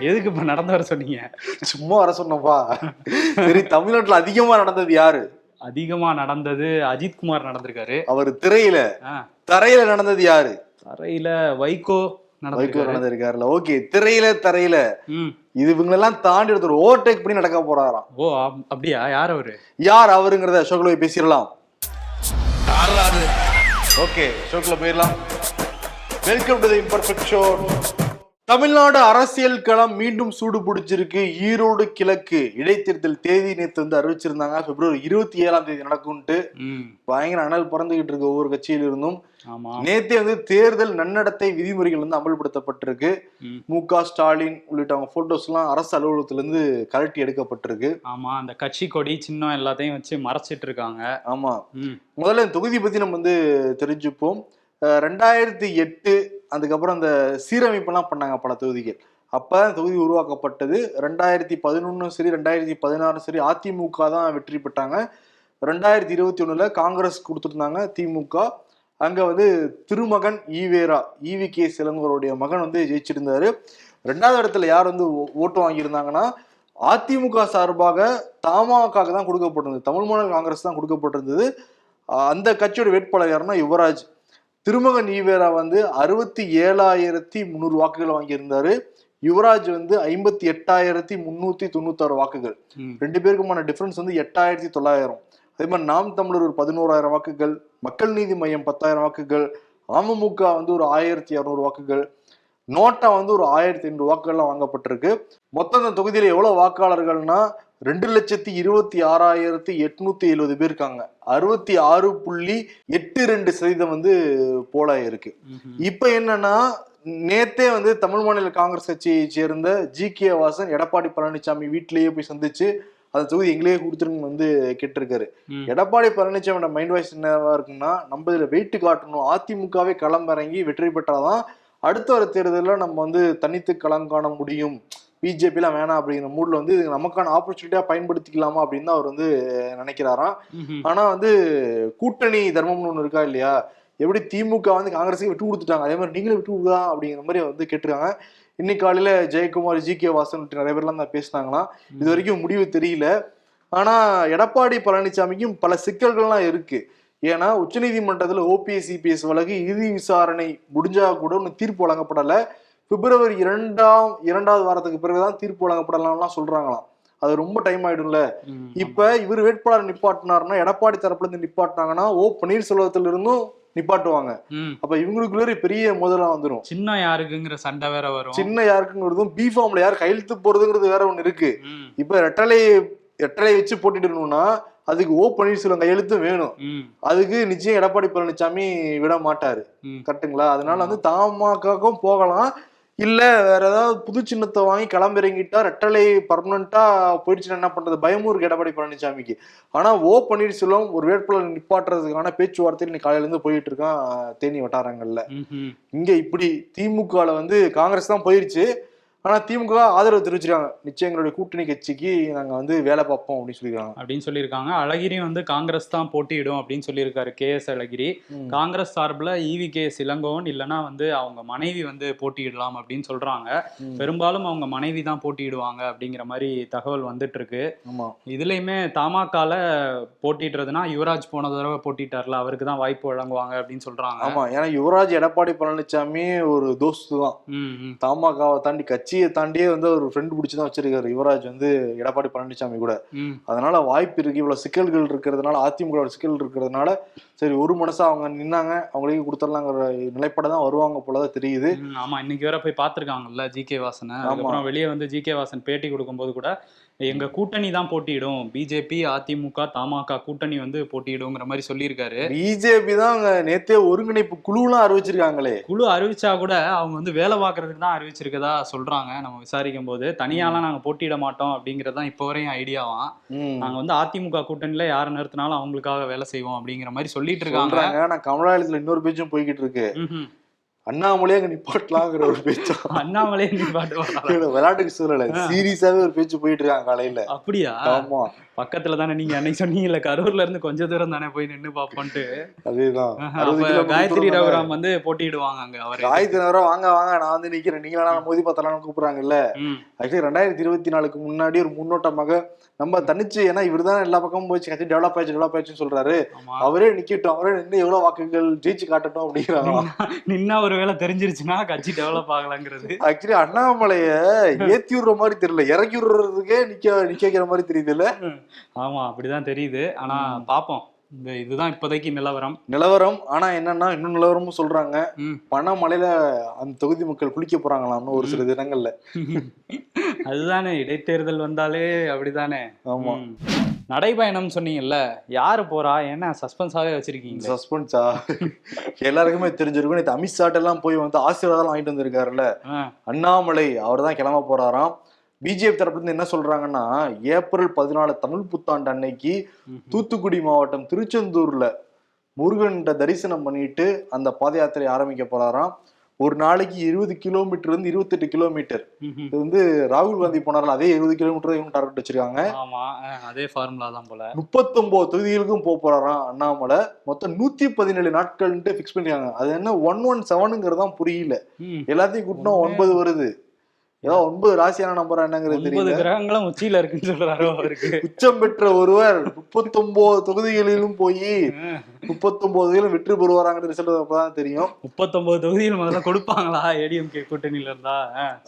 எதுக்கு இப்ப நடந்து வர சொன்னீங்க? சும்மா வர சொன்னப்பா. சரி, தமிழ்நாட்டுல அதிகமா நடந்தது யாரு? அதிகமா நடந்தது அஜித்குமார் நடந்திருக்காரு. அவர் திரையில. தரையில நடந்தது யாரு? தரையில வைகோ நடந்திருக்காருல. ஓகே, திரையில தரையில இது இவங்களெல்லாம் தாண்டி ஒருத்தர் ஓவர்டேக் பண்ணி நடக்க போறாராம். ஓ அப்படியா? யார் அவரு? யார் அவருங்கிறத ஷோக்குள்ள பேசிடலாம். ஓகே, ஷோக்குள்ள போயிடலாம். Welcome to the imperfect show. Tamil Nadu அரசியல் களம் மீண்டும் சூடு பிடிச்சிருக்கு. ஈரோடு கிழக்கு இடைத்தேர்தல் தேதி நேற்று வந்து அறிவிச்சிருந்தாங்க. பிப்ரவரி 27 நடக்கும்ட்டு. பயங்கர அனல் பறந்துகிட்டு இருக்கு ஒவ்வொரு கட்சியில இருந்தும். நேத்தே வந்து தேர்தல் நன்னடத்தை விதிமுறைகள் வந்து அமல்படுத்தப்பட்டிருக்கு. மு.க. ஸ்டாலின் உள்ளிட்ட போட்டோஸ் எல்லாம் அரசு அலுவலகத்துல இருந்து கலட்டி எடுக்கப்பட்டிருக்கு. ஆமா, அந்த கட்சி கொடி சின்னம் எல்லாத்தையும் வச்சு மறைச்சிட்டு இருக்காங்க. ஆமா, முதல்ல தொகுதி பத்தி நம்ம வந்து தெரிஞ்சுப்போம். 2008 அதுக்கப்புறம் அந்த சீரமைப்பெல்லாம் பண்ணாங்க பல தொகுதிகள். அப்பதான் தொகுதி உருவாக்கப்பட்டது. 2011 சரி 2016 சரி அதிமுக தான் வெற்றி பெற்றாங்க. 2021 காங்கிரஸ் கொடுத்துருந்தாங்க திமுக. அங்க வந்து திருமகன் ஈவேரா ஈவி.கே. இளங்கோவனுடைய மகன் வந்து ஜெயிச்சிருந்தாரு. 2வது இடத்துல யார் வந்து ஓட்டு வாங்கியிருந்தாங்கன்னா அதிமுக சார்பாக தமாக தான் கொடுக்கப்பட்டிருந்தது. தமிழ் மாநில காங்கிரஸ் தான் கொடுக்கப்பட்டிருந்தது. அந்த கட்சியோட வேட்பாளர் யாருன்னா யுவராஜ். திருமகன் ஈவேரா வந்து 67,300 வாக்குகள் வாங்கியிருந்தாரு. யுவராஜ் வந்து 58,396 வாக்குகள். 2 பேருக்குமான டிஃபரன்ஸ் வந்து 8,900. அதே மாதிரி நாம் தமிழர் ஒரு 11,000 வாக்குகள், மக்கள் நீதி மையம் 10,000 வாக்குகள், அமமுக வந்து ஒரு 1,200 வாக்குகள், நோட்டா வந்து ஒரு 1,500 வாக்குகள்லாம் வாங்கப்பட்டிருக்கு. மொத்தம் அந்த தொகுதியில எவ்வளவு வாக்காளர்கள்னா 2,26,870 பேர் இருக்காங்க. 66.82% வந்து போலாயிருக்கு. இப்ப என்னன்னா, நேத்தே வந்து தமிழ் மாநில காங்கிரஸ் கட்சியை சேர்ந்த ஜி.கே. வாசன் எடப்பாடி பழனிசாமி வீட்டிலேயே போய் சந்திச்சு அந்த தொகுதி எங்களே கொடுத்துருங்க வந்து கேட்டிருக்காரு. எடப்பாடி பழனிசாமியோட மைண்ட் வாய்ஸ் என்னவா இருக்குன்னா, நம்ம இதுல வெயிட்டு காட்டணும், அதிமுகவே களம் இறங்கி வெற்றி பெற்றாதான் அடுத்த வர தேர்தலில் நம்ம வந்து தனித்து களம் காண முடியும், பிஜேபிலாம் வேணாம் அப்படிங்கிற மூட்ல வந்து இது நமக்கான ஆப்பர்ச்சுனிட்டியா பயன்படுத்திக்கலாமா அப்படின்னு தான் அவர் வந்து நினைக்கிறாராம். ஆனா வந்து கூட்டணி தர்மம்னு ஒண்ணு இருக்கா இல்லையா, எப்படி திமுக வந்து காங்கிரஸுக்கு விட்டு கொடுத்துட்டாங்க, அதே மாதிரி நீங்களும் விட்டு கொடுக்கலாம் அப்படிங்கிற மாதிரி வந்து கேட்டிருக்காங்க. இன்னைக்கு காலையில ஜெயக்குமார், ஜி.கே. வாசன் நிறைய பேர்லாம் தான் பேசினாங்களாம். இது வரைக்கும் முடிவு தெரியல. ஆனா எடப்பாடி பழனிசாமிக்கும் பல சிக்கல்கள்லாம் இருக்கு. ஏன்னா உச்சநீதிமன்றத்துல ஓபிஎஸ் சிபிஎஸ் வழக்கு இறுதி விசாரணை முடிஞ்சா கூட ஒன்னும் தீர்ப்பு வழங்கப்படல. பிப்ரவரி 2வது வாரத்துக்கு பிறகுதான் தீர்ப்பு வழங்கப்படலாம்லாம் சொல்றாங்களாம். அது ரொம்ப டைம் ஆயிடும்ல. இப்ப இவர் வேட்பாளர் நிப்பாட்டினாருன்னா, எடப்பாடி தரப்புல இருந்து நிப்பாட்டினாங்கன்னா ஓ பன்னீர்செல்வத்துல இருந்தும் நிப்பாட்டுவாங்க. அப்ப இவங்களுக்குள்ள பெரிய மோதலா வந்துடும். சின்ன யாருக்குங்கிற சண்டை வேற வரும். சின்ன யாருக்குங்கிறதும் பி ஃபார்ம்ல யார் கையெழுத்து போறதுங்கிறது வேற ஒண்ணு இருக்கு. இப்ப ரெட்டலை வச்சு போட்டிடணும்னா அதுக்கு ஓ பன்னீர்செல்வம் கையெழுத்தும் வேணும். அதுக்கு நிச்சயம் எடப்பாடி பழனிசாமி விட மாட்டாரு. கரெக்டுங்களா? அதனால வந்து தமாகவும் போகலாம், இல்ல வேற ஏதாவது புது சின்னத்தை வாங்கி கிளம்பிறங்கிட்டா ரெட்டலை பர்மனண்டா போயிடுச்சுன்னா என்ன பண்றது பயமும் இருக்கு எடப்பாடி பழனிசாமிக்கு. ஆனா ஓ பன்னீர்செல்வம் ஒரு வேட்பாளர் நிப்பாட்டுறதுக்கான பேச்சுவார்த்தையில் இன்னைக்கு காலையில இருந்து போயிட்டு இருக்கான் தேனி வட்டாரங்கள்ல. இங்க இப்படி திமுகல வந்து காங்கிரஸ் தான் போயிருச்சு. ஆனா திமுக ஆதரவு தெரிவிச்சிருக்காங்க, நிச்சயம் எங்களுடைய கூட்டணி கட்சிக்கு நாங்க வந்து வேலை பார்ப்போம் அப்படின்னு சொல்லியிருக்காங்க. அழகிரியும் வந்து காங்கிரஸ் தான் போட்டியிடும் அப்படின்னு சொல்லியிருக்காரு கே.எஸ். அழகிரி. காங்கிரஸ் சார்பில் ஈவி.கே. இளங்கோவன் இல்லைன்னா வந்து அவங்க மனைவி வந்து போட்டியிடலாம் அப்படின்னு சொல்றாங்க. பெரும்பாலும் அவங்க மனைவி தான் போட்டியிடுவாங்க அப்படிங்கிற மாதிரி தகவல் வந்துட்டு இருக்கு. இதுலயுமே தமாகால போட்டிடுறதுனா யுவராஜ் போன தடவை போட்டிட்டார்ல, அவருக்கு தான் வாய்ப்பு வழங்குவாங்க அப்படின்னு சொல்றாங்க. ஆமா, ஏன்னா யுவராஜ் எடப்பாடி பழனிசாமி ஒரு தோஸ்து தான். தமாகாவை தாண்டி கட்சியை தாண்டியே வந்து ஒரு ஃப்ரெண்ட் பிடிச்சுதான் வச்சிருக்காரு யுவராஜ் வந்து எடப்பாடி பழனிசாமி கூட. அதனால வாய்ப்பு இருக்கு. இவ்வளவு சிக்கல்கள் இருக்கிறதுனால, அதிமுக சிக்கல் இருக்கிறதுனால சரி ஒரு மனசா அவங்க நின்னாங்க, அவங்களுக்கு கொடுத்துடலாங்கிற நிலைப்பாடு வருவாங்க போலதான் தெரியுது. ஆமா, இன்னைக்கு வேற போய் பாத்துருக்காங்கல்ல ஜி.கே. வாசன். அதுக்கப்புறம் வெளியே வந்து ஜி.கே. வாசன் பேட்டி கொடுக்கும் போது கூட எங்க கூட்டணி தான் போட்டியிடும், பிஜேபி அதிமுக தமாக கூட்டணி வந்து போட்டியிடுங்கிற மாதிரி சொல்லியிருக்காரு. பிஜேபி தான் நேத்தே ஒருங்கிணைப்பு குழுலாம் அறிவிச்சிருக்காங்களே. குழு அறிவிச்சா கூட அவங்க வந்து வேலை பார்க்கறதுக்கு தான் அறிவிச்சிருக்கதா சொல்றாங்க. நம்ம விசாரிக்கும் போது தனியாலாம் நாங்க போட்டியிட மாட்டோம் அப்படிங்கறதான் இப்ப வரையும் ஐடியாவா. நாங்க வந்து அதிமுக கூட்டணியில யாரை நிறுத்தினாலும் அவங்களுக்காக வேலை செய்வோம் அப்படிங்கிற மாதிரி சொல்லிட்டு இருக்காங்க. நான் கமலாலயத்துல இன்னொரு பேச்சும் போய்கிட்டு இருக்கு, அண்ணாமலையே அங்க நிப்பாட்டலாங்கிற ஒரு பேச்சு. அண்ணாமலையே நிப்பாட்டுவாங்க, விளையாட்டுக்கு சொல்லல, சீரியஸாவே ஒரு பேச்சு போயிட்டு இருக்காங்க காலையில. அப்படியா? ஆமா, பக்கத்துல தானே நீங்க அன்னைக்கு சொன்னீங்கல்ல கரூர்ல இருந்து கொஞ்ச தூரம் தானே போய் நின்னு பாப்போம்ட்டு. அதேதான் காயத்ரி ரகுராம் வந்து போட்டியிடுவாங்க அங்க. அவர் காயத்ரி ரகுராம் வாங்க வாங்க நான் வந்து நிக்கிறேன், நீங்களா நான் மோதி பார்த்தலாம்னு கூப்பிடுறாங்கல்ல. ஆக்சுவலி 2024 முன்னாடி ஒரு முன்னோட்டமாக நம்ம தனிச்சு, ஏன்னா இவர் தான் எல்லா பக்கமும் போய் கட்சி டெவலப் ஆயிடுச்சுன்னு சொல்றாரு, அவரே நிக்கட்டும், அவரே நின்று எவ்வளவு வாக்குகள் ஜெயிச்சு காட்டட்டும் அப்படிங்கிறாங்க. நின்னா ஒரு வேலை தெரிஞ்சிருச்சுன்னா கட்சி டெவலப் ஆகலாங்கிறது. ஆக்சுவலி அண்ணாமலைய ஏத்தி விடுற மாதிரி தெரியல, இறக்கி விடுறதுக்கே நிக்க வைக்கிற மாதிரி தெரியுது இல்ல. ஆமா அப்படிதான் தெரியுது. ஆனா பாப்போம், இதுதான் இப்போதைக்கு நிலவரம். ஆனா என்னன்னா இன்னும் நிலவரமும் சொல்றாங்க, பணமழையில அந்த தொகுதி மக்கள் குளிக்க போறாங்களாம்னு ஒரு சில தினங்கள்ல. அதுதானே இடைத்தேர்தல் வந்தாலே அப்படிதானே. ஆமா. நடைபயணம் சொன்னீங்கல்ல, யாரு போறா, என்ன சஸ்பென்ஸாவே வச்சிருக்கீங்க? சஸ்பென்ஸா? எல்லாருக்குமே தெரிஞ்சிருக்கும். நேற்று அமித்ஷாட்ட எல்லாம் போய் வந்து ஆசீர்வாதம் வாங்கிட்டு வந்திருக்காருல்ல அண்ணாமலை, அவர் தான் கிளம்ப போறாராம். பிஜேபி தரப்புல இருந்து என்ன சொல்றாங்கன்னா, ஏப்ரல் 14 தமிழ் புத்தாண்டு அன்னைக்கு தூத்துக்குடி மாவட்டம் திருச்செந்தூர்ல முருகன் தரிசனம் பண்ணிட்டு அந்த பாத யாத்திரை ஆரம்பிக்க போறாராம். ஒரு நாளைக்கு 20 கிலோமீட்டர் இருந்து 28 கிலோமீட்டர். இது வந்து ராகுல் காந்தி போனார்ல, அதே 20 கிலோமீட்டர் டார்கெட் வச்சிருக்காங்க. அதே ஃபார்முலா தான் போல. 39 தொகுதிகளுக்கும் போறாராம் அண்ணாமலை. மொத்தம் 117 நாட்கள்ன்ட்டு பிக்ஸ் பண்ணிருக்காங்க. அது என்ன 117ங்கிறதான் புரியல. எல்லாத்தையும் கூட்டினா 9 வருது. ஏதோ 9 ராசியான நம்பரா என்னங்கிறது தெரியல. 9 கிரகங்களும் உச்சியில இருக்குன்னு சொல்றாரோ அவருக்கு. உச்சம் பெற்ற ஒருவர் 39 தொகுதிகளிலும் போய் 39 வெற்றி பெறுவாராங்கிற ரிசல்ட் அப்பதான் தெரியும். 39 தொகுதிகள் முதல்ல கொடுப்பாங்களா ஏடிஎம்கே கூட்டணியில இருந்தா?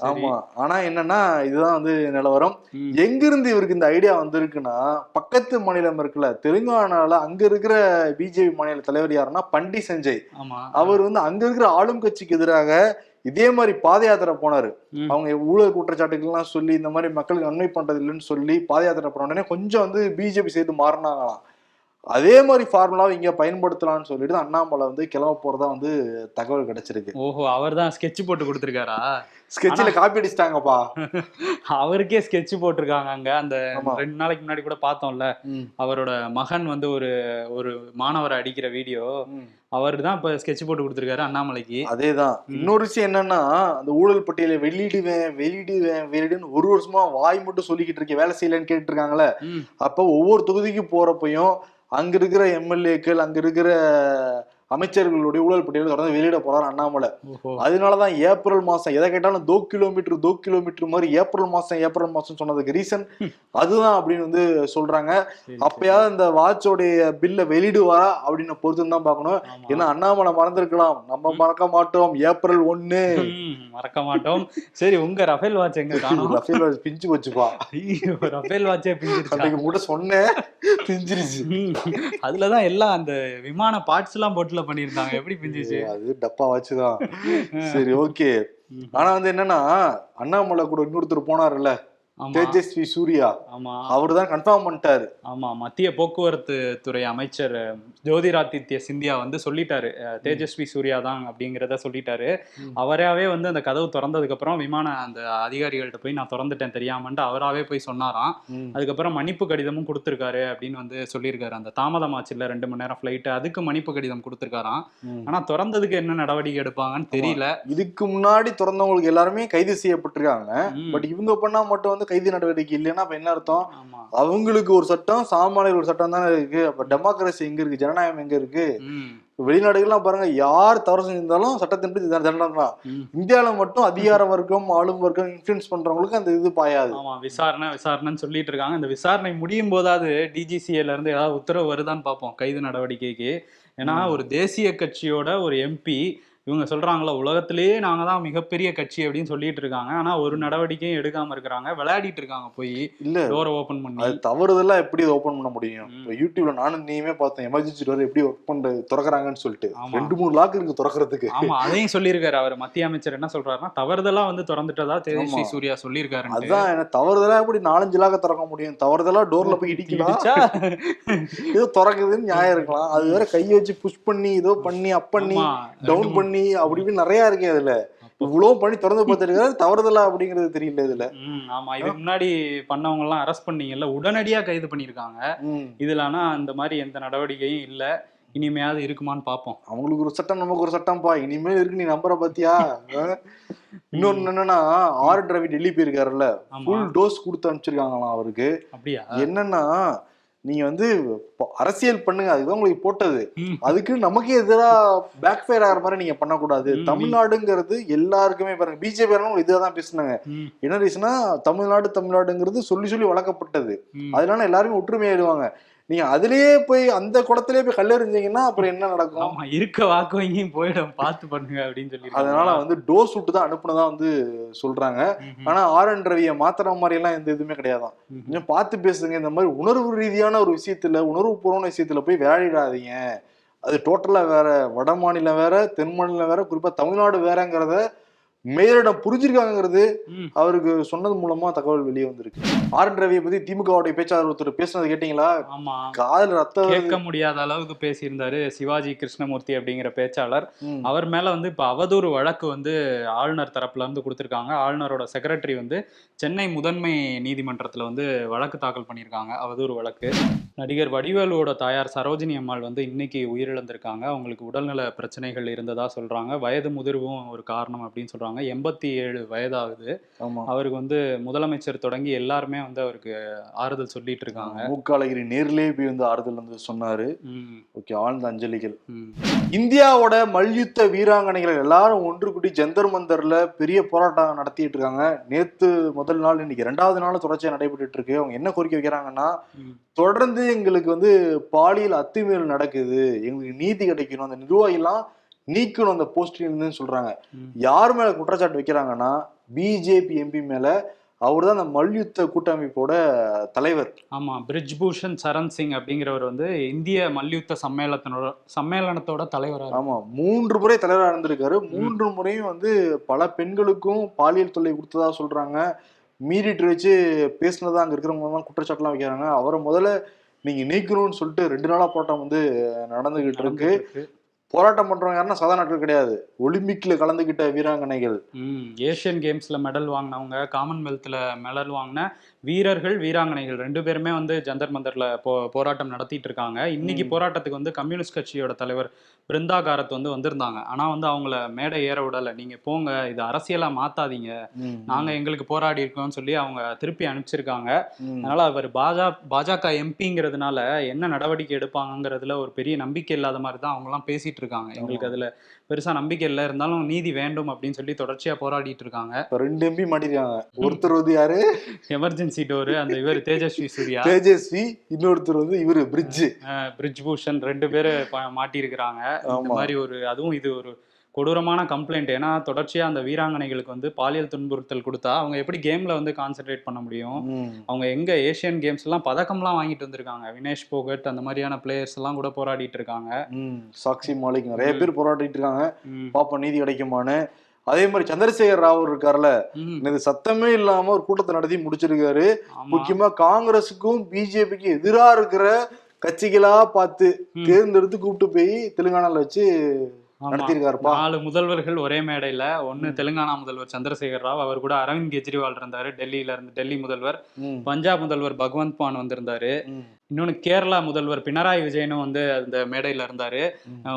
ஆமா. ஆனா என்னன்னா இதுதான் வந்து நிலவரம். எங்கிருந்து இவருக்கு இந்த ஐடியா வந்திருக்குன்னா, பக்கத்து மாநிலம் இருக்குல்ல தெலுங்கானால, அங்க இருக்கிற பிஜேபி மாநில தலைவர் யாருன்னா பண்டி சஞ்சய். அவர் வந்து அங்க இருக்கிற ஆளும் கட்சிக்கு எதிராக இதே மாதிரி பாத யாத்திரை போனாரு. அவங்க ஊழல் குற்றச்சாட்டுகள் எல்லாம் சொல்லி இந்த மாதிரி மக்களுக்கு நன்மை பண்றது இல்லைன்னு சொல்லி பாத யாத்திரை போன உடனே கொஞ்சம் வந்து பிஜேபி சேர்த்து மாறினாங்களாம். அதே மாதிரி ஃபார்முலாவை இங்க பயன்படுத்தலாம்னு சொல்லிட்டு அண்ணாமலை வந்து கிளம்ப போறதா வந்து தகவல் கிடைச்சிருக்கு. ஓஹோ, அவர் தான் ஸ்கெட்ச் போட்டு கொடுத்திருக்காரா? ஸ்கெட்ச்ல காப்பி அடிச்சிட்டாங்கப்பா. அவருக்கே ஸ்கெட்ச் போட்டிருக்காங்க அங்க. அந்த 2 நாளைக்கு முன்னாடி கூட பார்த்தோம்ல, அவரோட மகன் வந்து ஒரு மாணவரை அடிக்கிற வீடியோ, அவரு தான் இப்ப ஸ்கெட்ச் போட்டு கொடுத்திருக்காரு அண்ணாமலைக்கு. அதேதான். இன்னொரு விஷயம் என்னன்னா, அந்த ஊழல் பட்டியலை வெளியிடுவேன் ஒரு வருஷமா வாய் மட்டும் சொல்லிக்கிட்டு இருக்கேன், வேலை செய்யலன்னு கேட்டு இருக்காங்களே. அப்ப ஒவ்வொரு தொகுதிக்கு போறப்பையும் அங்க இருக்கிற எம்எல்ஏக்கள், அங்க இருக்கிற அமைச்சர்களுடைய ஊழல் பட்டியலை தொடர்ந்து வெளியிட போறாரு அண்ணாமலை. அதனாலதான் ஏப்ரல் மாசம் எதை கேட்டாலும் 2 கிலோமீட்டர் மாதிரி ஏப்ரல் மாசம் சொன்னதுக்கு ரீசன் அதுதான் அப்படின்னு வந்து சொல்றாங்க. அப்பயாவது இந்த வாட்சோடைய பில்ல வெளியிடுவாரா அப்படின்னு பொறுத்து தான் பாக்கணும். ஏன்னா அண்ணாமலை மறந்துருக்கலாம், நம்ம மறக்க மாட்டோம், ஏப்ரல் 1 மறக்க மாட்டோம். சரி, உங்க ரஃபேல் வாட்ச் எங்க காணோம்? ரஃபேல் வாட்ச் பிஞ்சு போச்சுப்பா. ரஃபேல் வாட்சே பிஞ்சிருச்சு. கூட சொன்னேன், பிஞ்சிருச்சு. அதுலதான் எல்லாம் அந்த விமான பார்ட்ஸ் எல்லாம் போட்டுல பண்ணிருந்தாங்க, எப்படி பிஞ்சிச்சு? அது டப்பா வாட்சுதான். சரி, ஓகே. ஆனா வந்து என்னன்னா, அண்ணாமலை கூட இன்னொருத்தர் போனாருல்ல, தேஜஸ்வி சூர்யா, அவரு தான் கன்ஃபார்ம் பண்ணிட்டாரு. ஆமா, மத்திய போக்குவரத்து துறை அமைச்சர் ஜோதிராதித்ய சிந்தியா வந்து சொல்லிட்டாரு, தேஜஸ்வி சூர்யா தான் அப்படிங்கிறத சொல்லிட்டாரு. அவராவே வந்து அந்த கதவு திறந்ததுக்கு அப்புறம் விமான அந்த அதிகாரிகள்ட்ட போய் நான் திறந்துட்டேன் தெரியாமன்ட்டு அவராவே போய் சொன்னாராம். அதுக்கப்புறம் மன்னிப்பு கடிதமும் கொடுத்திருக்காரு அப்படின்னு வந்து சொல்லியிருக்காரு. அந்த தாமதமாச்சுல 2 மணி நேரம் ஃபிளைட், அதுக்கு மன்னிப்பு கடிதம் கொடுத்திருக்காராம். ஆனா திறந்ததுக்கு என்ன நடவடிக்கை எடுப்பாங்கன்னு தெரியல. இதுக்கு முன்னாடி திறந்தவங்களுக்கு எல்லாருமே கைது செய்யப்பட்டிருக்காங்க. பட் இவங்க பண்ணா மட்டும் வந்து கைது நடவடிக்கை இல்லைன்னா அப்ப என்ன அர்த்தம்? அவங்களுக்கு ஒரு சட்டம், சாமானியர் ஒரு சட்டம் தானே இருக்கு. அப்ப டெமோக்ரஸி எங்க இருக்கு, ஜனநாயகம் எங்க இருக்கு? வெளிநாடுகள்லாம் பாருங்க, யார் தவறு செஞ்சிருந்தாலும் சட்டத்தின்படி தண்டனை தான். இந்தியாவில மட்டும் அதிகார வர்க்கம், ஆளும் வர்க்கம் இன்ஃபுளுன்ஸ் பண்றவங்களுக்கு அந்த இது பாயாது. ஆமா, விசாரணைன்னு சொல்லிட்டு இருக்காங்க. இந்த விசாரணை முடியும் போதாவது டிஜிசிஏல இருந்து ஏதாவது உத்தரவு வருதான்னு பார்ப்போம் கைது நடவடிக்கைக்கு. ஏன்னா ஒரு தேசிய கட்சியோட ஒரு எம்பி இவங்க சொல்றாங்களா, உலகத்திலேயே நாங்க தான் மிகப்பெரிய கட்சி அப்படின்னு சொல்லிட்டு இருக்காங்க. ஆனா ஒரு நடவடிக்கையும் எடுக்காம இருக்கிறாங்க, விளையாடிட்டு இருக்காங்க போய் இல்ல டோரை ஓபன் பண்ணி. அது தவறுதெல்லாம் எப்படி ஓபன் பண்ண முடியும்? யூடியூப்ல நானும் நீயுமே பார்த்தேன், எமர்ஜென்சி டோர் எப்படி ஒர்க் பண்ண திறக்கிறாங்கன்னு சொல்லிட்டு 2-3 லாக் இருக்கு திறக்கிறதுக்கு. ஆமா, அதையும் சொல்லியிருக்காரு அவர். மத்திய அமைச்சர் என்ன சொல்றாருன்னா, தவறுதலா வந்து திறந்துட்டதா தேஜஸ்வி சூர்யா சொல்லியிருக்காரு. அதுதான் என்ன தவறுதலா எப்படி 4-5 லாக்க திறக்க முடியும்? தவறுதலா டோர்ல போய் இடிக்கலாம், ஏதோ திறக்குதுன்னு நியாயம் இருக்கலாம். அது வேற கையை வச்சு புஷ் பண்ணி ஏதோ பண்ணி அப் பண்ணி டவுன் பண்ணி அப்படி நிறைய இருக்கு. அதுல இவ்வளவு பண்ணி திறந்து பார்த்துருக்காரு, தவறுதலா அப்படிங்கிறது தெரியல இதுல. ஆமா, இதுக்கு முன்னாடி பண்ணவங்க எல்லாம் அரெஸ்ட் பண்ணீங்கல்ல, உடனடியா கைது பண்ணிருக்காங்க. இதுல ஆனா அந்த மாதிரி எந்த நடவடிக்கையும் இல்ல. இனிமையாவது இருக்குமான்னு பாப்போம். அவங்களுக்கு ஒரு சட்டம், நமக்கு ஒரு சட்டம்ப்பா. இனிமேல் இருக்கு, நீ நம்புற பாத்தியா? இன்னொன்னு என்னன்னா ஆர் ரவி டெல்லி போயிருக்காருல்ல, ஆமா. ஃபுல் டோஸ் கொடுத்து அனுப்பிச்சிருக்காங்களாம் அவருக்கு. அப்படியா? என்னன்னா நீங்க வந்து அரசியல் பண்ணுங்க, அதுதான் உங்களுக்கு போட்டது. ம். அதுக்கு நமக்கே எதிராக பேக் ஃபயர் ஆகிற மாதிரி நீங்க பண்ணக்கூடாது. ம். தமிழ்நாடுங்கிறது எல்லாருக்குமே பாருங்க, பிஜேபி இதான் பேசுனாங்க. ம். என்ன ரீசனா, தமிழ்நாடுங்கிறது சொல்லி சொல்லி வளர்க்கப்பட்டது. ம். அதனால எல்லாருமே ஒற்றுமையாயிடுவாங்க. நீங்க அதுலயே போய் அந்த குளத்திலேயே போய் கல்லெறிஞ்சீங்கன்னா அப்புறம் என்ன நடக்கும்? ஆமா, இருக்க வாக்கு வங்கியும் போயிடும், பார்த்து பண்ணுங்க அப்படின்னு சொல்லி. அதனால வந்து டோஸ் விட்டு தான் அனுப்புனதா வந்து சொல்றாங்க. ஆனா ஆர்.என். ரவியை மாத்துற மாதிரி எல்லாம் எந்த இதுவுமே கிடையாதான். கொஞ்சம் பார்த்து பேசுங்க. இந்த மாதிரி உணர்வு ரீதியான ஒரு விஷயத்துல, உணர்வு பூர்வமான விஷயத்துல போய் விளையாடிடாதீங்க. அது டோட்டலா வேற, வட மாநிலம் வேற, தென் மாநிலம் வேற, குறிப்பா தமிழ்நாடு வேறங்கிறத மேலிடம் புரிஞ்சிருக்காங்கிறது அவருக்கு சொன்னது மூலமா தகவல் வெளியே வந்திருக்கு. ஆர்.என். ரவியை பத்தி திமுகவுடைய பேச்சாளர் ஒருத்தர் பேசுனது கேட்டீங்களா? ஆமா, காதல் ரத்தம் கேட்க முடியாத அளவுக்கு பேசியிருந்தாரு சிவாஜி கிருஷ்ணமூர்த்தி அப்படிங்கிற பேச்சாளர். அவர் மேல வந்து இப்ப அவதூறு வழக்கு வந்து ஆளுநர் தரப்புல இருந்து கொடுத்திருக்காங்க. ஆளுநரோட செக்ரட்டரி வந்து சென்னை முதன்மை நீதிமன்றத்துல வந்து வழக்கு தாக்கல் பண்ணியிருக்காங்க, அவதூறு வழக்கு. நடிகர் வடிவேலுவோட தாயார் சரோஜினி அம்மாள் வந்து இன்னைக்கு உயிரிழந்திருக்காங்க. அவங்களுக்கு உடல்நல பிரச்சனைகள் இருந்ததா சொல்றாங்க. வயது முதிர்வும் ஒரு காரணம் அப்படின்னு சொல்றாங்க. 87 வயதாகுது. அவருக்கு வந்து முதலமைச்சர் தொடங்கி எல்லாருமே வந்து அவருக்கு ஆறுதல் சொல்லிட்டு இருக்காங்க. மூக்காலகிரி நேர்லயே போய் வந்து ஆறுதல் வந்து சொன்னாரு. ஓகே, ஆழ்ந்த அஞ்சலிகள். இந்தியாவோட மல்யுத்த வீராங்கனைகள் எல்லாரும் ஒன்று கூடி ஜந்தர் மந்தர்ல பெரிய போராட்டம் நடத்திட்டு இருக்காங்க. நேத்து முதல் நாள், இன்னைக்கு 2வது நாள் தொடர்ச்சியா நடைபெற்று இருக்கு. அவங்க என்ன கோரிக்கை வைக்கிறாங்கன்னா, தொடர்ந்து எங்களுக்கு வந்து பாலியல் அத்துமீறல் நடக்குது, எங்களுக்கு நீதி கிடைக்கணும், அந்த நிர்வாகிலாம் நீக்கணும் அந்த போஸ்டிங்னு சொல்றாங்க. யார் மேல குற்றச்சாட்டு வைக்கிறாங்கன்னா, பிஜேபி எம்பி மேல. அவர் தான் அந்த மல்யுத்த கூட்டமைப்போட தலைவர். ஆமா, பிரிஜ் பூஷன் சரண் சிங் அப்படிங்கிறவர் வந்து இந்திய மல்யுத்த சம்மேளனத்தோட தலைவர். ஆமா, 3 முறை தலைவராக இருந்திருக்காரு. 3 முறையும் வந்து பல பெண்களுக்கும் பாலியல் தொல்லை கொடுத்ததா சொல்றாங்க. மீறிட்டு வச்சு பேசினதா அங்க இருக்கிறவங்க குற்றச்சாட்டுலாம் வைக்கிறாங்க. அவரை முதல்ல நீங்க நீக்கணும்னு சொல்லிட்டு 2 நாளா போராட்டம் வந்து நடந்துகிட்டு இருக்கு. போராட்டம் பண்றவங்க யாருன்னா சாதாரண நாட்கள் கிடையாது, ஒலிம்பிக்ல கலந்துகிட்ட வீராங்கனைகள், ஏசியன் கேம்ஸ்ல மெடல் வாங்கினவங்க, காமன்வெல்த்ல மெடல் வாங்கின வீரர்கள், வீராங்கனைகள் 2 பேருமே வந்து ஜந்தர் மந்தர்ல போராட்டம் நடத்திட்டு இருக்காங்க. இன்னைக்கு போராட்டத்துக்கு வந்து கம்யூனிஸ்ட் கட்சியோட தலைவர் பிருந்தா காரத் வந்து வந்திருந்தாங்க. ஆனா வந்து அவங்கள மேடை ஏற விடல. நீங்க போங்க, இது அரசியலா மாத்தாதீங்க, நாங்க எங்களுக்கு போராடி இருக்கோம்னு சொல்லி அவங்க திருப்பி அனுப்பிச்சிருக்காங்க. அதனால அவர் பாஜக எம்பிங்கிறதுனால என்ன நடவடிக்கை எடுப்பாங்கிறதுல ஒரு பெரிய நம்பிக்கை இல்லாத மாதிரி தான் அவங்க எல்லாம் பேசிட்டு இருக்காங்க. எங்களுக்கு அதுல பெருசா நம்பிக்கை இல்லை, இருந்தாலும் நீதி வேண்டும் அப்படின்னு சொல்லி தொடர்ச்சியா போராடிட்டு இருக்காங்க. 2 எம்பி மாட்டிருக்காங்க. ஒருத்தர் வந்து யாரு, எமர்ஜென்சி டோர், அந்த இவர் தேஜஸ்வி சூர்யா, தேஜஸ்வி, இன்னொருத்தர் வந்து இவரு பிரிட்ஜ் பூஷன், 2 பேரு மாட்டியிருக்கிறாங்க. இந்த மாதிரி ஒரு, அதுவும் இது ஒரு கொடூரமான கம்ப்ளைண்ட். ஏன்னா தொடர்ச்சியா அந்த வீராங்கனைகளுக்கு வந்து பாலியல் துன்புறுத்தல் கொடுத்தா அவங்க எப்படி கேம்ல வந்து கான்சென்ட்ரேட் பண்ண முடியும்? அவங்க எங்க ஏசியன் கேம்ஸ் எல்லாம் பதக்கம்லாம் வாங்கிட்டு வந்திருக்காங்க. வினேஷ் போகட் அந்த மாதிரியான பிளேயர்ஸ் எல்லாம் கூட போராடிட்டு இருக்காங்க. சாக்ஷி மாலிக், நிறைய பேர் போராடிட்டு இருக்காங்க. பாப்பா நீதி கிடைக்குமான்னு. அதே மாதிரி சந்திரசேகர் ராவ் இருக்காருல்ல, இது சத்தமே இல்லாம ஒரு கூட்டத்தை நடத்தி முடிச்சிருக்காரு. முக்கியமா காங்கிரஸுக்கும் பிஜேபிக்கும் எதிராக இருக்கிற கட்சிகளா பார்த்து தேர்ந்தெடுத்து கூப்பிட்டு போய் தெலுங்கானால வச்சு 4 முதல்வர்கள் ஒரே மேடையில. ஒன்னு தெலுங்கானா முதல்வர் சந்திரசேகர் ராவ், அவர் கூட அரவிந்த் கெஜ்ரிவால் இருந்தாரு, டெல்லி முதல்வர். பஞ்சாப் முதல்வர் பகவந்த் மான் வந்திருந்தாரு. இன்னொன்னு கேரளா முதல்வர் பினராயி விஜயனும் வந்து அந்த மேடையில இருந்தாரு.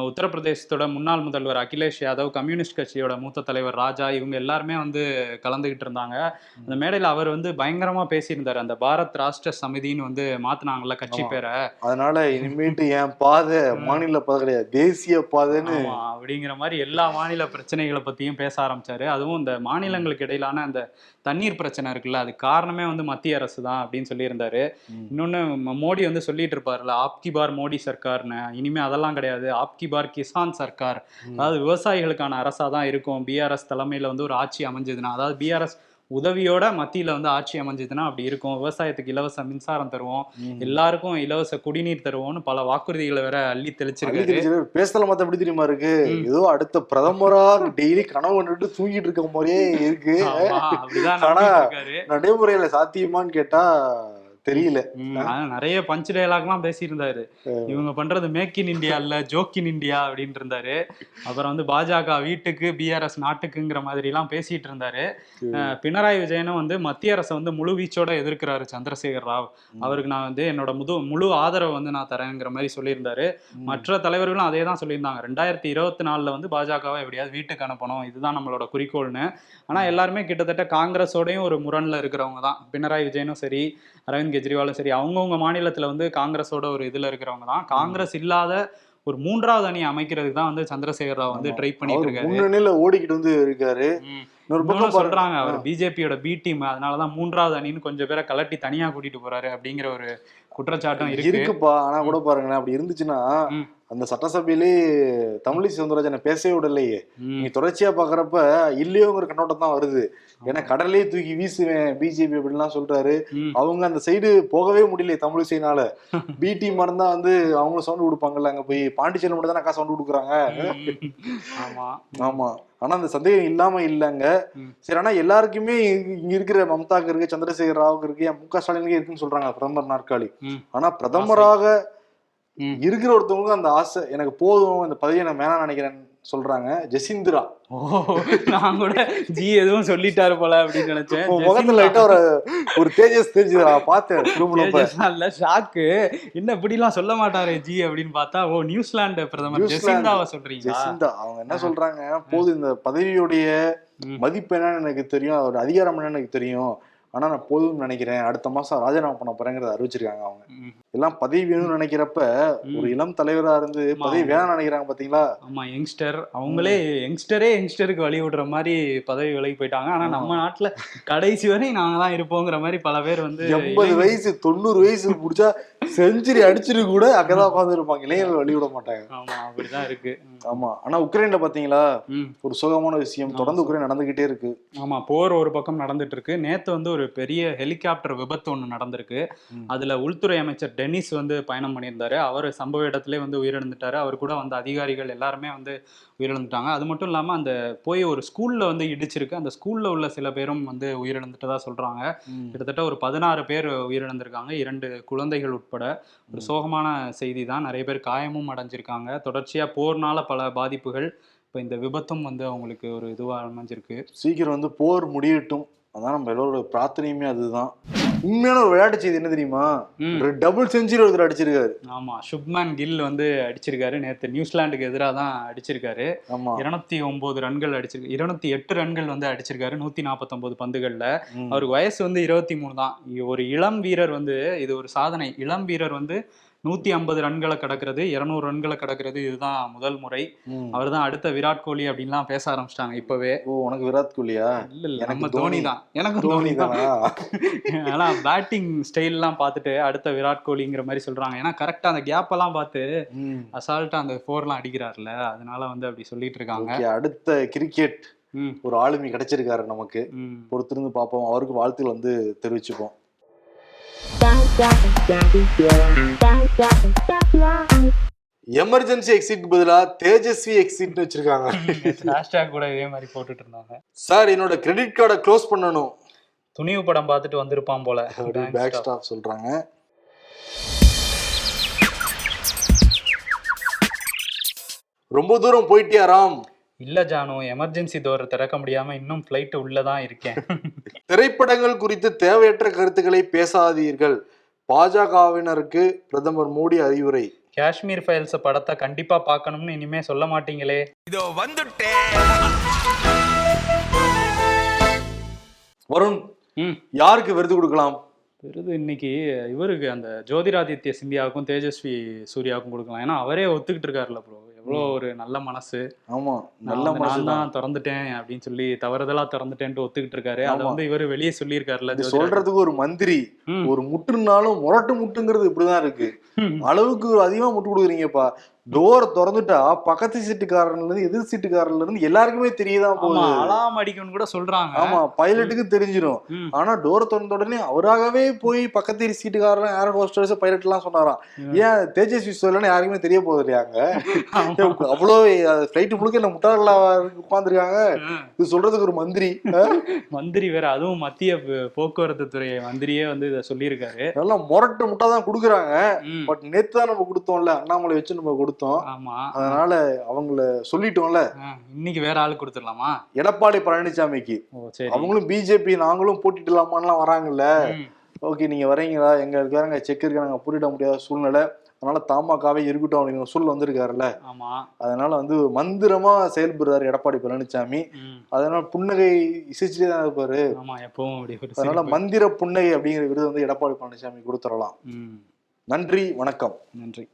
உத்தரப்பிரதேசத்தோட முன்னாள் முதல்வர் அகிலேஷ் யாதவ், கம்யூனிஸ்ட் கட்சியோட மூத்த தலைவர் ராஜா, இவங்க எல்லாருமே வந்து கலந்துகிட்டு இருந்தாங்க. அந்த மேடையில அவர் வந்து பயங்கரமா பேசியிருந்தாரு. அந்த பாரத் ராஷ்டிர சமிதின்னு வந்து மாத்தினாங்கல்ல கட்சி பேரை, அதனால இனிமேட்டு என் பாதை மாநில பாதை கிடையாது, தேசிய பாதைன்னு அப்படிங்கிற மாதிரி எல்லா மாநில பிரச்சனைகளை பத்தியும் பேச ஆரம்பிச்சாரு. அதுவும் இந்த மாநிலங்களுக்கு இடையிலான அந்த தண்ணீர் பிரச்சனை இருக்குல்ல, அது காரணமே வந்து மத்திய அரசு தான் அப்படின்னு சொல்லியிருந்தாரு. இன்னொன்னு மோடி வந்து சொல்லிட்டு இருப்பாருல்ல, ஆப்கி பார் மோடி சர்க்கார்னு. இனிமே அதெல்லாம் கிடையாது, ஆப்கி பார் கிசான் சர்க்கார். அதாவது விவசாயிகளுக்கான அரசா தான் இருக்கும் பிஆர்எஸ் தலைமையில வந்து ஒரு ஆட்சி அமைஞ்சதுன்னா. அதாவது பிஆர்எஸ் உதவியோட மத்தியில வந்து ஆட்சி அமைஞ்சதுன்னா அப்படி இருக்கும். விவசாயத்துக்கு இலவச மின்சாரம் தருவோம், எல்லாருக்கும் இலவச குடிநீர் தருவோம்னு பல வாக்குறுதிகளை வேற அள்ளி தெளிச்சிருக்காரு. பேசல மத்த எப்படி தெரியுமா இருக்கு, ஏதோ அடுத்த பிரதமரா டெய்லி கனவு கண்டுட்டு தூங்கிட்டு இருக்க மாதிரியே இருக்கு. ஆனா நடைமுறையில சாத்தியமான்னு கேட்டா தெரியல. நிறைய பஞ்ச் டயலாக்லாம் பேசியிருந்தாரு. இவங்க பண்றது மேக் இன் இந்தியா இல்ல ஜோக் இன் இந்தியா அப்படின்னு இருந்தாரு. அப்புறம் வந்து பாஜக வீட்டுக்கு பிஆர்எஸ் நாட்டுக்குங்கிற மாதிரி எல்லாம் பேசிட்டு இருந்தாரு. பினராயி விஜயனும் வந்து மத்திய அரசை வந்து முழு வீச்சோட எதிர்க்கிறாரு சந்திரசேகர் ராவ். அவருக்கு நான் வந்து என்னோட முழு ஆதரவை வந்து நான் தரேங்கிற மாதிரி சொல்லியிருந்தாரு. மற்ற தலைவர்களும் அதே தான் சொல்லியிருந்தாங்க. 2024 வந்து பாஜகவை எப்படியாவது வீட்டுக்கு அனுப்பணும், இதுதான் நம்மளோட குறிக்கோள்னு. ஆனா எல்லாருமே கிட்டத்தட்ட காங்கிரஸோடையும் ஒரு முரண்ல இருக்கிறவங்க தான். பினராயி விஜயனும் சரி, அரவிந்த் கெஜ்ரிவாலும் சரி, அவங்கவுங்க மாநிலத்துல வந்து காங்கிரஸோட ஒரு இதுல இருக்கிறவங்க தான். காங்கிரஸ் இல்லாத ஒரு 3வது அணி அமைக்கிறதுக்கு தான் வந்து சந்திரசேகர் ராவ் வந்து ட்ரை பண்ணிட்டு இருக்காரு. முன்னணியில ஓடிக்கிட்டு வந்து இருக்காரு. சொல்றாங்க அவர் பிஜேபியோட பி டீம், அதனாலதான் 3வது அணின்னு கொஞ்சம் பேரை கலட்டி தனியா கூட்டிட்டு போறாரு அப்படிங்கிற ஒரு குற்றச்சாட்டும் இருக்குப்பா. ஆனா கூட பாருங்களேன், அப்படி இருந்துச்சுன்னா அந்த சட்டசபையிலே தமிழிசை சவுந்தரராஜனை பேசவே விடலையே. நீங்க தொடர்ச்சியா பாக்குறப்ப இல்லையோங்கிற கண்ணோட்டம் தான் வருது. ஏன்னா கடலே தூக்கி வீசுவேன் பிஜேபி அப்படின்லாம் சொல்றாரு. அவங்க அந்த சைடு போகவே முடியல தமிழிசைனால. பி டீம் இருந்தா வந்து அவங்களும் சவுண்ட் கொடுப்பாங்கல்ல, அங்க போய் பாண்டிச்சேரி மட்டும் தான் அக்கா சவுண்ட் கொடுக்குறாங்க. ஆமா, ஆனா அந்த சந்தேகம் இல்லாம இல்லைங்க. சரி, ஆனா எல்லாருக்குமே இங்க இருக்கிற மம்தாக்கு இருக்கு, சந்திரசேகர் ராவுக்கு இருக்கு, முக ஸ்டாலினுக்கு இருக்குன்னு சொல்றாங்க பிரதமர் நாற்காலி. ஆனா பிரதமராக இருக்கிற ஒருத்தவங்க அந்த ஆசை எனக்கு போதும், இந்த பதவியை நான் வேணாம் நினைக்கிறேன்னு சொல்றாங்க. ஜெசிந்திரா. நான் கூட ஜி எதுவும் சொல்லிட்டாரு போல அப்படின்னு நினைச்சேன். முகத்துல லைட்டா ஒரு தேஜஸ் தெரிஞ்சது பார்த்தேன். ஷாக்கு, என்ன இப்படி எல்லாம் சொல்ல மாட்டாரு ஜி அப்படின்னு பார்த்தா, ஓ நியூசிலாந்து பிரதமர் ஜெசிந்தாவை சொல்றீங்க. ஜெசிந்தா அவங்க என்ன சொல்றாங்க, போது இந்த பதவியுடைய மதிப்பு என்னன்னு எனக்கு தெரியும், அதோட அதிகாரம் என்னன்னு எனக்கு தெரியும், ஆனா நான் போதும்னு நினைக்கிறேன், அடுத்த மாசம் ராஜினாமா பண்ண போறேங்கிறத அறிவிச்சிருக்காங்க. அவங்க எல்லாம் பதவி வேணும்னு நினைக்கிறப்ப ஒரு இளம் தலைவரா இருந்து பதவி வேணும்னு நினைக்கிறாங்க பாத்தீங்களா. ஆமா, யங்ஸ்டர் அவங்களே யங்ஸ்டருக்கு வழி விடுற மாதிரி பதவி விலகி போயிட்டாங்க. ஆனா நம்ம நாட்டுல கடைசி வரை நாங்க தான் இருப்போங்கிற மாதிரி பல பேர் வந்து 80 வயசு 90 வயசு முடிச்சா செஞ்சுரி அடிச்சுட்டு கூட அங்கதான் உட்காந்து இருப்பாங்க, இளைஞர்கள் வழி விட மாட்டாங்க. ஆமா, அப்படிதான் இருக்கு. ஆமா, ஆனா உக்ரைன்ல பாத்தீங்களா ஒரு சுகமான விஷயம், தொடர்ந்து உக்ரைன் நடந்துகிட்டே இருக்கு. ஆமா, போர் ஒரு பக்கம் நடந்துட்டு இருக்கு. நேத்து வந்து ஒரு பெரிய ஹெலிகாப்டர் விபத்து ஒண்ணு நடந்திருக்கு. அதுல உள்துறை அமைச்சர் டெனிஸ் வந்து பயணம் பண்ணியிருந்தாரு. அவர் சம்பவ இடத்திலே வந்து உயிரிழந்துட்டாரு. அவர் கூட வந்த அதிகாரிகள் எல்லாருமே வந்து உயிரிழந்துட்டாங்க. அது மட்டும் இல்லாம அந்த போய் ஒரு ஸ்கூல்ல வந்து இடிச்சிருக்கு. அந்த ஸ்கூல்ல உள்ள சில பேரும் வந்து உயிரிழந்துட்டதா சொல்றாங்க. கிட்டத்தட்ட ஒரு 16 பேர் உயிரிழந்திருக்காங்க, 2 குழந்தைகள் உட்பட. ஒரு சோகமான செய்தி தான். நிறைய பேர் காயமும் அடைஞ்சிருக்காங்க. தொடர்ச்சியா போர்னால பல பாதிப்புகள். இப்போ இந்த விபத்தும் வந்து அவங்களுக்கு ஒரு இதுவா அமைஞ்சிருக்கு. சீக்கிரம் வந்து போர் முடியட்டும், அதான் நம்ம எல்லோரோட பிரார்த்தனையுமே. அதுதான் உண்மையான ஒரு விளையாட்டு செய்தி. என்ன தெரியுமா, ஒரு டபுள் செஞ்சுரி ஒருத்தர் அடிச்சிருக்காரு. ஆமா, சுப்மன் கில் வந்து அடிச்சிருக்காரு. நேத்து நியூசிலாந்துக்கு எதிராக தான் அடிச்சிருக்காரு. 209 ரன்கள் அடிச்சிருக்கு, 208 ரன்கள் வந்து அடிச்சிருக்காரு 149 பந்துகள்ல. அவருக்கு வயசு வந்து 23 தான். ஒரு இளம் வீரர் வந்து, இது ஒரு சாதனை. இளம் வீரர் வந்து 150 ரன்களை கடக்கிறது, 200 ரன்களை கடக்கிறது, இதுதான் முதல் முறை. அவர் தான் அடுத்த விராட் கோலி அப்படின்லாம் பேச ஆரம்பிச்சிட்டாங்க இப்பவே. ஓ, உனக்கு விராட் கோலியா? இல்ல, நம்ம தோனி தான். எனக்கு தோனி தான். ஆனா பேட்டிங் ஸ்டைல் எல்லாம் பார்த்துட்டு அடுத்த விராட் கோலிங்கிற மாதிரி சொல்றாங்க. ஏன்னா கரெக்டா அந்த கேப் எல்லாம் பார்த்து அசால்ட்டா அந்த 4 அடிக்கிறாருல, அதனால வந்து அப்படி சொல்லிட்டு இருக்காங்க. அடுத்த கிரிக்கெட் ஒரு ஆளுமை கிடைச்சிருக்காரு நமக்கு, பொறுத்திருந்து பார்ப்போம். அவருக்கு வாழ்த்துக்கள் வந்து தெரிவிச்சுப்போம். எமர்ஜென்சி எக்ஸிட் பதிலா தேஜஸ்வி எக்ஸிட் வச்சிருக்காங்க. ஹேஷ்டேக் கூட இதே மாதிரி போட்டுட்டு இருந்தாங்க. சார், என்னோட கிரெடிட் கார்டை க்ளோஸ் பண்ணணும். துணிவு படம் பார்த்துட்டு வந்திருப்பான் போல, பேக் ஸ்டாப் சொல்றாங்க. ரொம்ப தூரம் போயிட்டியாராம்? இல்ல ஜானு, எமர்ஜென்சி டோர் திறக்க முடியாம இன்னும் பிளைட் உள்ளதான் இருக்கேன். திரைப்படங்கள் குறித்து தேவையற்ற கருத்துக்களை பேசாதீர்கள், பாஜகவினருக்கு பிரதமர் மோடி அறிவுரை. காஷ்மீர் ஃபைல்ஸ் படத்தை கண்டிப்பா பார்க்கணும்னு இனிமே சொல்ல மாட்டீங்களே. இதோ வந்துட்டேன். வருண், யாருக்கு விருது கொடுக்கலாம்? விருது இன்னைக்கு இவருக்கு, அந்த ஜோதிராதித்ய சிந்தியாவுக்கும் தேஜஸ்வி சூர்யாவுக்கும் கொடுக்கலாம். ஏன்னா அவரே ஒத்துக்கிட்டு இருக்காருல்ல ப்ரோ, எவ்வளோ ஒரு நல்ல மனசு. ஆமா, நல்ல மனசு தான். திறந்துட்டேன் அப்படின்னு சொல்லி தவறுதலா திறந்துட்டேன்ட்டு ஒத்துக்கிட்டு இருக்காரு. அதை வந்து இவரு வெளியே சொல்லியிருக்காருல்ல. சொல்றதுக்கு ஒரு மந்திரி ஒரு முட்டுனாலும் முரட்டு முட்டுங்கிறது இப்படிதான் இருக்கு. அளவுக்கு அதிகமா முட்டு கொடுக்குறீங்கப்பா. டோர் திறந்துட்டா பக்கத்து சீட்டுக்காரன்ல இருந்து எதிர் சீட்டுக்காரன்ல இருந்து எல்லாருக்குமே தெரியதான் போகுது. அலாம் அடிக்கும்னு கூட சொல்றாங்க. ஆமா, பைலட்டுக்கு தெரிஞ்சிடும். ஆனா டோர் திறந்த உடனே அவராகவே போய் பக்கத்து சீட்டுக்காரன் ஏர் ஹோஸ்டர்ஸ் பைலட் எல்லாம் சொன்னாராம். ஏன் தேஜஸ்வி சொல்லலன்னு யாருக்குமே தெரிய போகுது இல்லையாங்க. அவ்வளோ ஃபிளைட் முழுக்க என்ன முட்டாள உட்கார்ந்துருக்காங்க. இது சொல்றதுக்கு ஒரு மந்திரி வேற, அதுவும் மத்திய போக்குவரத்து துறை மந்திரியே வந்து இதை சொல்லியிருக்காரு. நல்லா முரட்டு முட்டா தான் கொடுக்குறாங்க. பட் நேத்து தான் நம்ம கொடுத்தோம்ல, அண்ணாமலை வச்சு நம்ம கொடுத்தோம். ஆமா, அதனால அவங்கள சொல்லிட்டோம்ல. இன்னைக்கு வேற ஆளு கொடுத்துடலாமா? எடப்பாடி பழனிசாமிக்கு. அவங்களும் பிஜேபி நாங்களும் போட்டிடலாமான்லாம் வராங்கல்ல. ஓகே, நீங்க வரீங்களா, எங்க இருக்காங்க செக் இருக்காங்க, போட்டிட முடியாத சூழ்நிலை, அதனால தமாகவே இருக்கட்டும் அப்படின்னு சூழல் வந்திருக்காருல்ல. ஆமா, அதனால வந்து மந்திரமா செயல்படுறாரு எடப்பாடி பழனிசாமி. அதனால புன்னகை இசைச்சுட்டே தான் இருப்பாரு. அதனால மந்திர புன்னகை அப்படிங்கிற விருது வந்து எடப்பாடி பழனிசாமி கொடுத்துடலாம். நன்றி, வணக்கம். நன்றி.